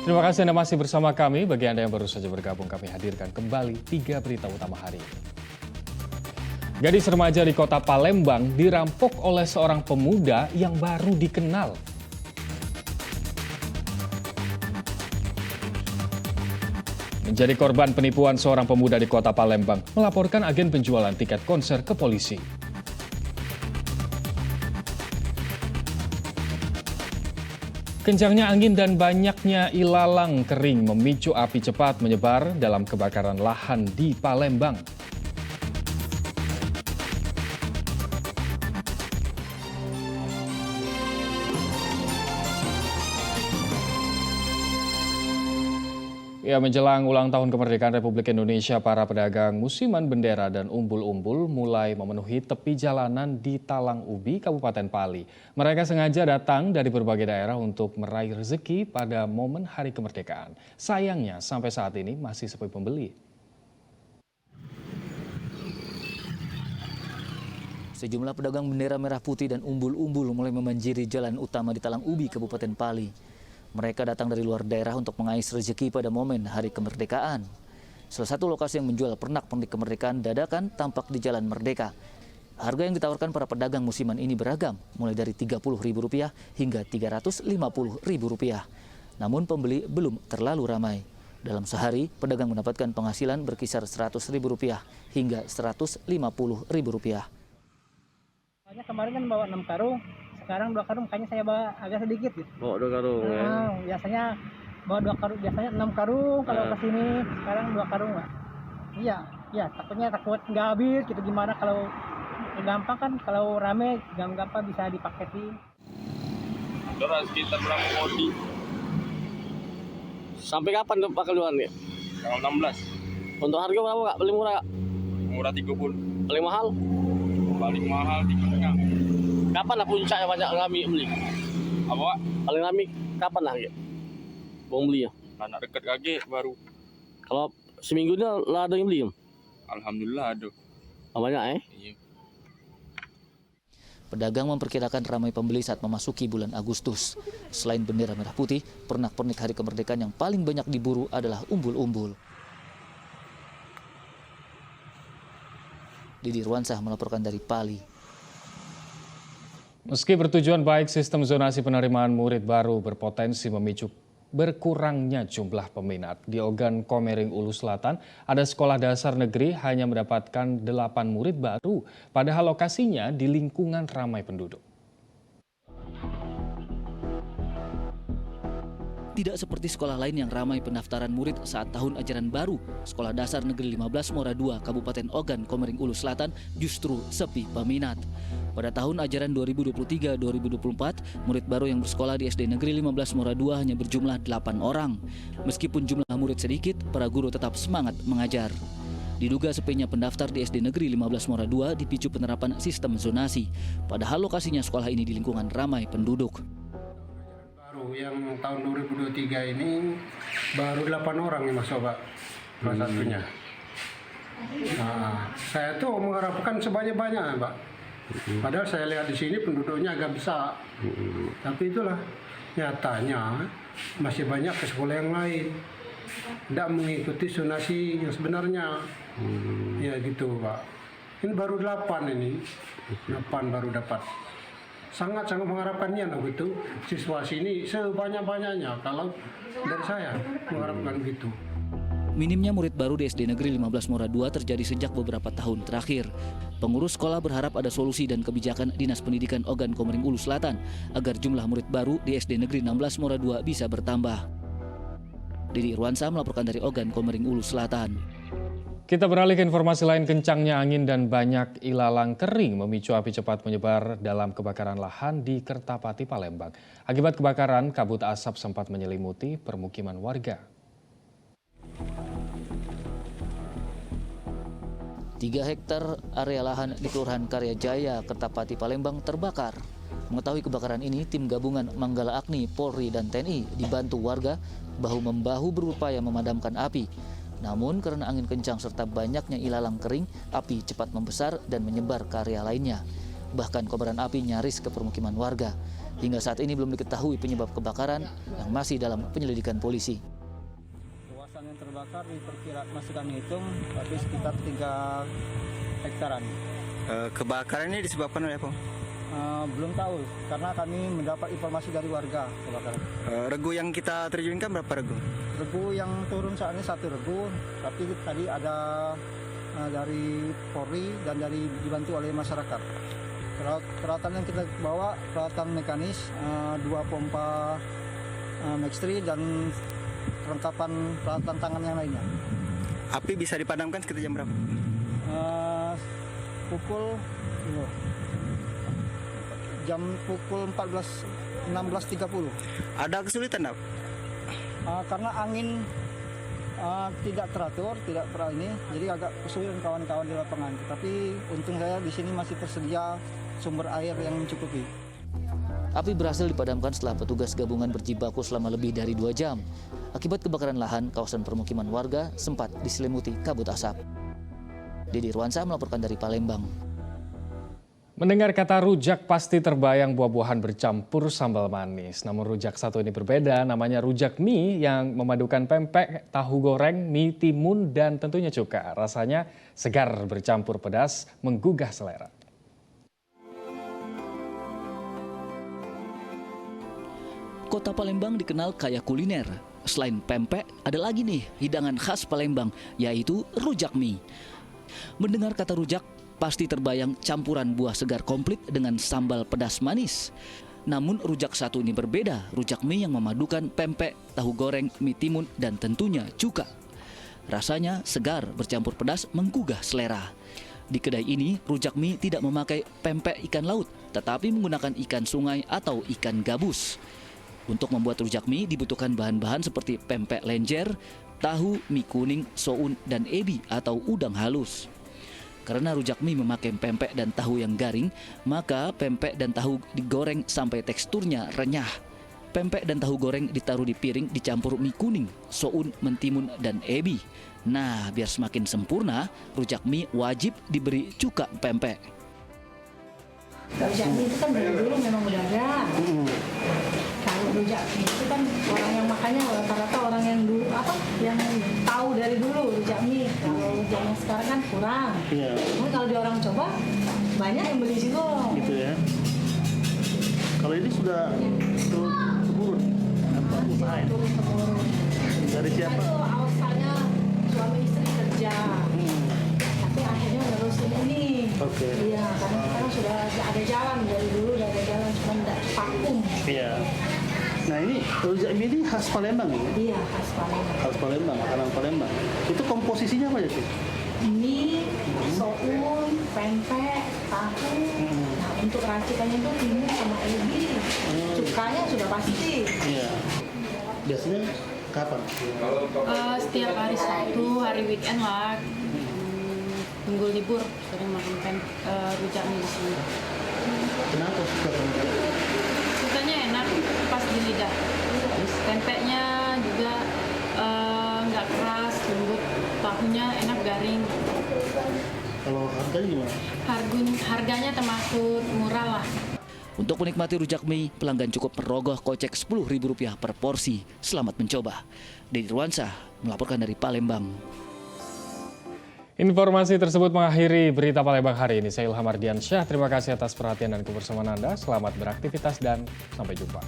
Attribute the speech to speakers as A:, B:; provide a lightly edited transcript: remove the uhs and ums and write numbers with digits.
A: Terima kasih Anda masih bersama kami. Bagi Anda yang baru saja bergabung, kami hadirkan kembali 3 berita utama hari ini. Gadis remaja di kota Palembang dirampok oleh seorang pemuda yang baru dikenal. Menjadi korban penipuan seorang pemuda di kota Palembang melaporkan agen penjualan tiket konser ke polisi. Kencangnya angin dan banyaknya ilalang kering memicu api cepat menyebar dalam kebakaran lahan di Palembang. Ya, menjelang ulang tahun kemerdekaan Republik Indonesia, para pedagang musiman bendera dan umbul-umbul mulai memenuhi tepi jalanan di Talang Ubi, Kabupaten Pali. Mereka sengaja datang dari berbagai daerah untuk meraih rezeki pada momen Hari Kemerdekaan. Sayangnya, sampai saat ini masih sepi pembeli.
B: Sejumlah pedagang bendera merah putih dan umbul-umbul mulai memanjiri jalan utama di Talang Ubi, Kabupaten Pali. Mereka datang dari luar daerah untuk mengais rezeki pada momen Hari Kemerdekaan. Salah satu lokasi yang menjual pernak-pernik kemerdekaan dadakan tampak di Jalan Merdeka. Harga yang ditawarkan para pedagang musiman ini beragam, mulai dari Rp30.000 hingga Rp350.000. Namun pembeli belum terlalu ramai. Dalam sehari, pedagang mendapatkan penghasilan berkisar Rp100.000 hingga Rp150.000.
C: Kemarin kan bawa 6 karung. Sekarang 2 karung, kayaknya saya bawa agak sedikit gitu.
D: Bawa 2 karung ya?
C: Biasanya bawa 2 karung, biasanya 6 karung kalau ke sini, sekarang 2 karung lah. Iya, takut nggak habis gitu, gimana kalau gampang kan, kalau rame gampang bisa dipaketin.
D: Udah sekitar berapa kodi? Sampai kapan Pak keluar nih?
E: Tanggal 16.
D: Untuk harga berapa Kak? Paling murah Kak?
E: Murah 30.
D: Paling mahal?
E: Paling mahal 3,5.
D: Kapan lah puncaknya banyak kami beli?
E: Apa Pak?
D: Paling rame kapan lah ya? Bang beli ya?
E: Anak dekat kaget baru.
D: Kalau seminggu ini lah ada yang beli ya?
E: Alhamdulillah ada.
D: Banyak
E: Iya.
B: Pedagang memperkirakan ramai pembeli saat memasuki bulan Agustus. Selain bendera merah putih, pernak-pernik Hari Kemerdekaan yang paling banyak diburu adalah umbul-umbul. Didi Ruansah melaporkan dari Pali.
A: Meski bertujuan baik, sistem zonasi penerimaan murid baru berpotensi memicu berkurangnya jumlah peminat. Di Ogan Komering Ulu Selatan, ada sekolah dasar negeri hanya mendapatkan 8 murid baru, padahal lokasinya di lingkungan ramai penduduk.
B: Tidak seperti sekolah lain yang ramai pendaftaran murid saat tahun ajaran baru, Sekolah Dasar Negeri 15 Muara II, Kabupaten Ogan Komering Ulu Selatan justru sepi peminat. Pada tahun ajaran 2023-2024, murid baru yang bersekolah di SD Negeri 15 Muara II hanya berjumlah 8 orang. Meskipun jumlah murid sedikit, para guru tetap semangat mengajar. Diduga sepinya pendaftar di SD Negeri 15 Muara II dipicu penerapan sistem zonasi, padahal lokasinya sekolah ini di lingkungan ramai penduduk.
F: Yang tahun 2023 ini baru 8 orang yang masuk Pak, salah satunya. Nah, saya tuh mengharapkan sebanyak-banyaknya Pak. Padahal saya lihat di sini penduduknya agak besar. Tapi itulah nyatanya masih banyak ke sekolah yang lain tidak mengikuti zonasi yang sebenarnya. Ya gitu Pak. Ini baru 8 ini. 8 baru dapat. Sangat-sangat mengharapkannya begitu siswa sini sebanyak-banyaknya kalau dari saya mengharapkan begitu.
B: Minimnya murid baru di SD Negeri 15 Muara II terjadi sejak beberapa tahun terakhir. Pengurus sekolah berharap ada solusi dan kebijakan Dinas Pendidikan Ogan Komering Ulu Selatan agar jumlah murid baru di SD Negeri 16 Muara II bisa bertambah. Didi Ruansah melaporkan dari Ogan Komering Ulu Selatan.
A: Kita beralih ke informasi lain. Kencangnya angin dan banyak ilalang kering memicu api cepat menyebar dalam kebakaran lahan di Kertapati, Palembang. Akibat kebakaran, kabut asap sempat menyelimuti permukiman warga.
B: 3 hektar area lahan di Kelurahan Karya Jaya, Kertapati, Palembang terbakar. Mengetahui kebakaran ini, tim gabungan Manggala Agni, Polri, dan TNI dibantu warga bahu-membahu berupaya memadamkan api. Namun karena angin kencang serta banyaknya ilalang kering, api cepat membesar dan menyebar ke area lainnya. bahkan kobaran api nyaris ke permukiman warga. Hingga saat ini belum diketahui penyebab kebakaran yang masih dalam penyelidikan polisi.
C: Luasan yang terbakar diperkirakan masih kami hitung, tapi sekitar 3 hektaran.
G: Kebakaran ini disebabkan oleh apa?
C: Belum tahu, karena kami mendapat informasi dari warga kebakaran.
G: Regu yang kita terjunkan berapa regu?
C: Regu yang turun saat ini 1 regu, tapi tadi ada dari Polri dan dibantu oleh masyarakat. Peralatan yang kita bawa, peralatan mekanis, 2 pompa Maxtri dan perlengkapan peralatan tangan yang lainnya.
G: Api bisa dipadamkan sekitar jam berapa?
C: Pukul 16.30.
G: Ada kesulitan apa?
C: Karena angin tidak teratur, tidak pernah ini, jadi agak kesulitan kawan-kawan di lapangan. Tapi untung saya di sini masih tersedia sumber air yang mencukupi.
B: Api berhasil dipadamkan setelah petugas gabungan berjibaku selama lebih dari 2 jam. Akibat kebakaran lahan, kawasan permukiman warga sempat diselimuti kabut asap. Didi Irwansyah melaporkan dari Palembang.
A: Mendengar kata rujak pasti terbayang buah-buahan bercampur sambal manis. Namun rujak satu ini berbeda, namanya rujak mie yang memadukan pempek, tahu goreng, mie timun, dan tentunya cuka. Rasanya segar bercampur pedas, menggugah selera.
B: Kota Palembang dikenal kaya kuliner. Selain pempek, ada lagi nih hidangan khas Palembang, yaitu rujak mie. Mendengar kata rujak, pasti terbayang campuran buah segar komplit dengan sambal pedas manis. Namun rujak satu ini berbeda, rujak mie yang memadukan pempek, tahu goreng, mie timun, dan tentunya cuka. Rasanya segar bercampur pedas menggugah selera. Di kedai ini, rujak mie tidak memakai pempek ikan laut, tetapi menggunakan ikan sungai atau ikan gabus. Untuk membuat rujak mie dibutuhkan bahan-bahan seperti pempek lenjer, tahu, mie kuning, soun, dan ebi atau udang halus. Karena rujak mie memakai pempek dan tahu yang garing, maka pempek dan tahu digoreng sampai teksturnya renyah. Pempek dan tahu goreng ditaruh di piring dicampur mie kuning, soun, mentimun, dan ebi. Nah, biar semakin sempurna, rujak mie wajib diberi cuka pempek.
H: Rujak mie itu kan dari dulu memang udah ada. Kalau rujak mie itu kan orang yang makannya rata-rata orang yang dulu yang tahu dari dulu rujak mie. Kalau zaman sekarang kan kurang.
I: Iya.
H: Namun kalau di orang coba banyak yang beli juga.
I: Gitu ya. Kalau ini sudah turun apa usaha ini?
H: Turun temurun.
I: Dari siapa?
H: Itu asalnya suami istri kerja. Tapi akhirnya nerusin ini.
I: Oke.
H: Iya, karena sekarang sudah ada jalan dari dulu, udah ada jalan, cuma tidak vakum.
I: Iya. Nah ini rujak mie ini khas Palembang ya?
H: Iya, khas Palembang.
I: Khas Palembang, makanan Palembang. Itu komposisinya apa ya sih?
H: Mie, soun, pempek, tahu. Nah, untuk racikannya itu timun sama ebi. Cukanya sudah pasti.
I: Iya. Biasanya kapan?
J: Setiap hari Sabtu, hari weekend lah. Tunggu libur sering makan rujak mie di sini.
I: Kenapa suka pempek?
J: Sukanya enak, pas di lidah. Pempeknya juga nggak keras, lembut. Tahunya enak garing.
I: Kalau harganya gimana?
J: Harganya termasuk murah lah.
B: Untuk menikmati rujak mie, pelanggan cukup merogoh kocek Rp10.000 per porsi. Selamat mencoba. Didi Irwansyah melaporkan dari Palembang.
A: Informasi tersebut mengakhiri berita Palembang hari ini. Saya Ilham Ardiansyah. Terima kasih atas perhatian dan kebersamaan Anda. Selamat beraktivitas dan sampai jumpa.